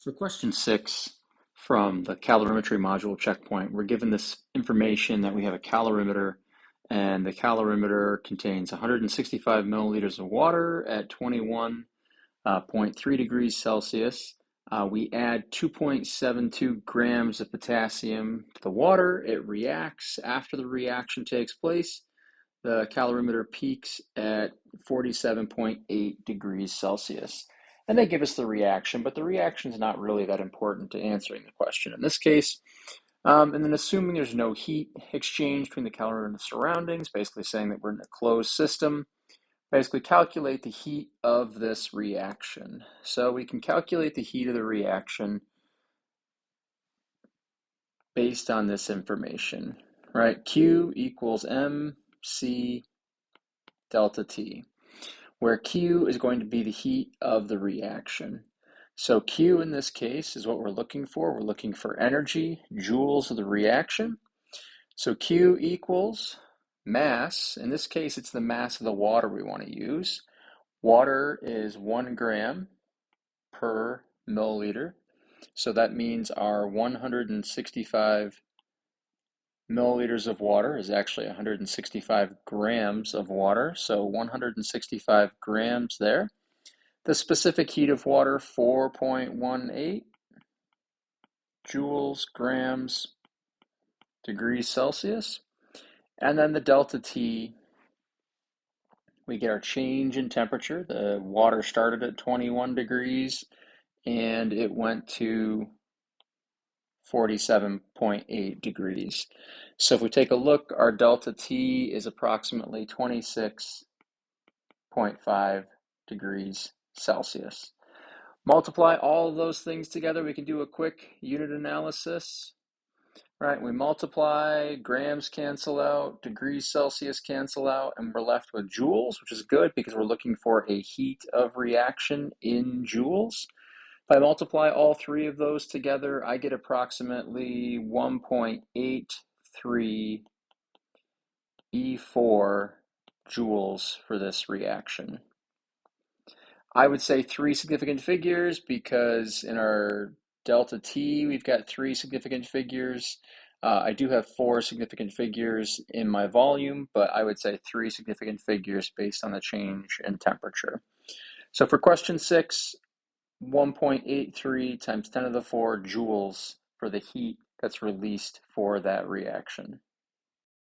For question 6 from the calorimetry module checkpoint, we're given this information that we have a calorimeter, and the calorimeter contains 165 milliliters of water at 21.3 degrees Celsius. We add 2.72 grams of potassium to the water. It reacts. After the reaction takes place, the calorimeter peaks at 47.8 degrees Celsius. And they give us the reaction, but the reaction is not really that important to answering the question in this case. And then assuming there's no heat exchange between the calorimeter and the surroundings, basically saying that we're in a closed system, basically calculate the heat of this reaction. So we can calculate the heat of the reaction based on this information, right? Q equals MC delta T, where Q is going to be the heat of the reaction. So Q in this case is what we're looking for. We're looking for energy, joules of the reaction. So Q equals mass. In this case, it's the mass of the water we want to use. Water is 1 gram per milliliter. So that means our 165 milliliters of water is actually 165 grams of water. So 165 grams there. The specific heat of water, 4.18 joules, grams, degrees Celsius. And then the delta T, we get our change in temperature. The water started at 21 degrees and it went to 47.8 degrees. So if we take a look, our delta T is approximately 26.5 degrees Celsius. Multiply all of those things together, we can do a quick unit analysis. Right, we multiply, grams cancel out, degrees Celsius cancel out, and we're left with joules, which is good because we're looking for a heat of reaction in joules. If I multiply all three of those together, I get approximately 1.83 E4 joules for this reaction. I would say 3 significant figures because in our delta T, we've got 3 significant figures. I do have 4 significant figures in my volume, but I would say 3 significant figures based on the change in temperature. So for question 6, 1.83 times 10 to the 4 joules for the heat that's released for that reaction.